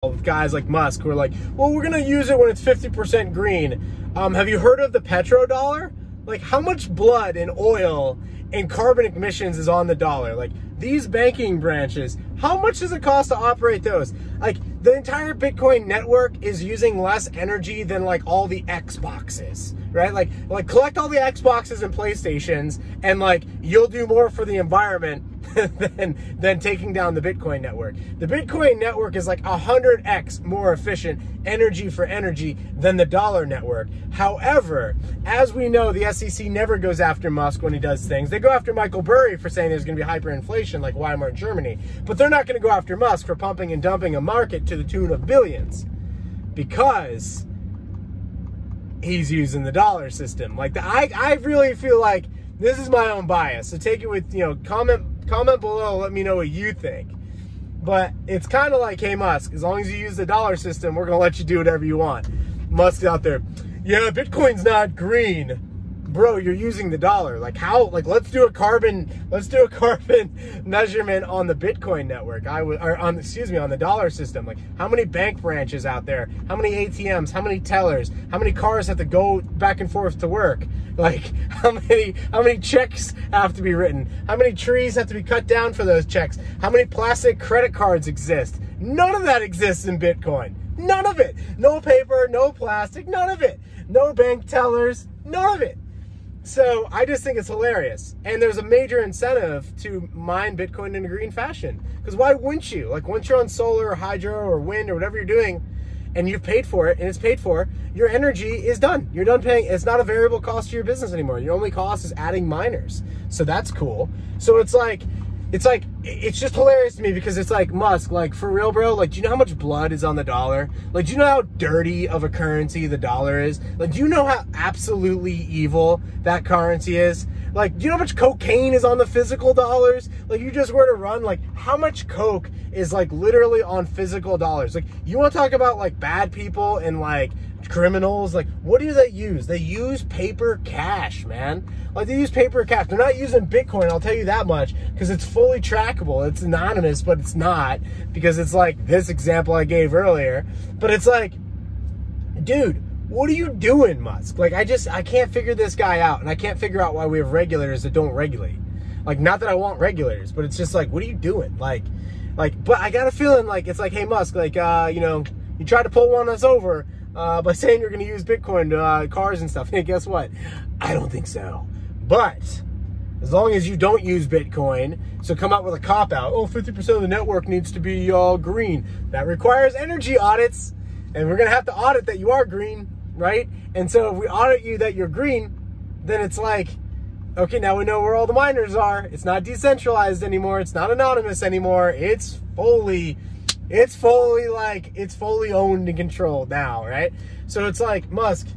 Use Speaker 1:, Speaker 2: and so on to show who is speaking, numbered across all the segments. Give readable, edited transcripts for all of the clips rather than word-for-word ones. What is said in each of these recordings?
Speaker 1: with guys like Musk who are like, well, we're going to use it when it's 50% green. Have you heard of the petrodollar? Like, how much blood and oil and carbon emissions is on the dollar? Like, these banking branches, how much does it cost to operate those? Like, the entire Bitcoin network is using less energy than like all the Xboxes, right? Like collect all the Xboxes and PlayStations and like you'll do more for the environment than taking down the Bitcoin network. The Bitcoin network is like 100x more efficient energy for energy than the dollar network. However, as we know, the SEC never goes after Musk when he does things. They go after Michael Burry for saying there's going to be hyperinflation like Weimar Germany, but they're not going to go after Musk for pumping and dumping a market to the tune of billions because he's using the dollar system. Like, I really feel like this is my own bias, so take it with, you know, comment below, let me know what you think. But it's kind of like, hey Musk, as long as you use the dollar system, we're gonna let you do whatever you want. Musk's out there, yeah, Bitcoin's not green. Bro, you're using the dollar. Like, how? Like, let's do a carbon measurement on the Bitcoin network. On the dollar system. Like, how many bank branches out there? How many ATMs? How many tellers? How many cars have to go back and forth to work? Like, how many checks have to be written? How many trees have to be cut down for those checks? How many plastic credit cards exist? None of that exists in Bitcoin. None of it. No paper, no plastic, none of it. No bank tellers, none of it. So I just think it's hilarious. And there's a major incentive to mine Bitcoin in a green fashion. Because why wouldn't you? Like, once you're on solar or hydro or wind or whatever you're doing, and you've paid for it, and it's paid for, your energy is done. You're done paying. It's not a variable cost to your business anymore. Your only cost is adding miners. So that's cool. So it's just hilarious to me because it's like, Musk, like, for real, bro, like, do you know how much blood is on the dollar? Like, do you know how dirty of a currency the dollar is? Like, do you know how absolutely evil that currency is? Like, do you know how much cocaine is on the physical dollars? Like, you just were to run, like, how much coke is, like, literally on physical dollars? Like, you want to talk about, like, bad people and, like, criminals? Like, what do they use? They use paper cash, man. Like, they use paper cash. They're not using Bitcoin, I'll tell you that much, because it's fully trackable. It's anonymous, but it's not, because it's like this example I gave earlier. But it's like, dude, what are you doing, Musk? Like, I can't figure this guy out, and I can't figure out why we have regulators that don't regulate. Like, not that I want regulators, but it's just like, what are you doing? Like, but I got a feeling like, it's like, hey, Musk, like, you know, you tried to pull one of us over by saying you're going to use Bitcoin cars and stuff. Hey, guess what? I don't think so. But as long as you don't use Bitcoin, so come up with a cop-out, oh, 50% of the network needs to be green. That requires energy audits, and we're going to have to audit that you are green, right? And so if we audit you that you're green, then it's like, okay, now we know where all the miners are. It's not decentralized anymore. It's not anonymous anymore. It's fully owned and controlled now, right? So it's like, Musk,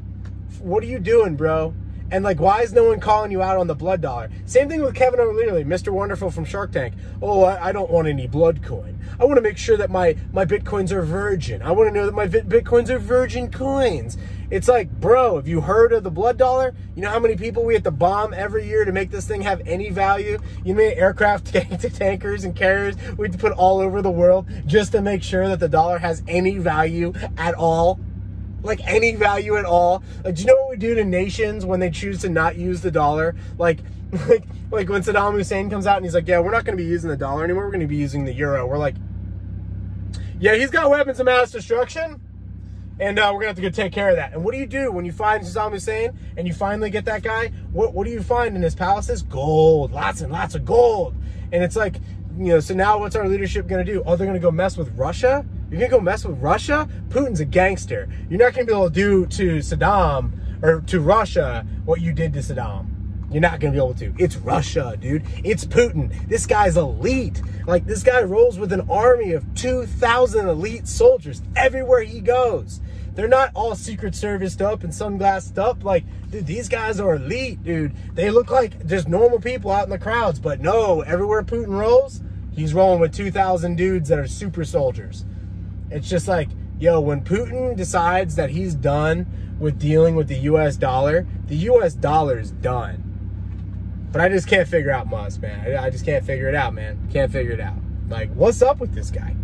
Speaker 1: what are you doing, bro? And like, why is no one calling you out on the blood dollar? Same thing with Kevin O'Leary, Mr. Wonderful from Shark Tank. Oh, I don't want any blood coin. I want to make sure that my Bitcoins are virgin. I want to know that my Bitcoins are virgin coins. It's like, bro, have you heard of the blood dollar? You know how many people we have to bomb every year to make this thing have any value? You mean aircraft tankers and carriers we have to put all over the world just to make sure that the dollar has any value at all? Like, any value at all? Like, do you know what we do to nations when they choose to not use the dollar? Like when Saddam Hussein comes out and he's like, yeah, we're not going to be using the dollar anymore. We're going to be using the euro. We're like, yeah, he's got weapons of mass destruction, and we're going to have to go take care of that. And what do you do when you find Saddam Hussein and you finally get that guy? What do you find in his palaces? Gold. Lots and lots of gold. And it's like, you know, so now what's our leadership going to do? Oh, they're going to go mess with Russia? You're going to go mess with Russia? Putin's a gangster. You're not going to be able to do to Saddam or to Russia what you did to Saddam. You're not going to be able to. It's Russia, dude. It's Putin. This guy's elite. Like, this guy rolls with an army of 2,000 elite soldiers everywhere he goes. They're not all Secret Serviced up and sunglassed up. Like, dude, these guys are elite, dude. They look like just normal people out in the crowds. But no, everywhere Putin rolls, he's rolling with 2,000 dudes that are super soldiers. It's just like, yo, when Putin decides that he's done with dealing with the US dollar, the US dollar is done. But I just can't figure out Musk, man. I just can't figure it out, man. Can't figure it out. Like, what's up with this guy?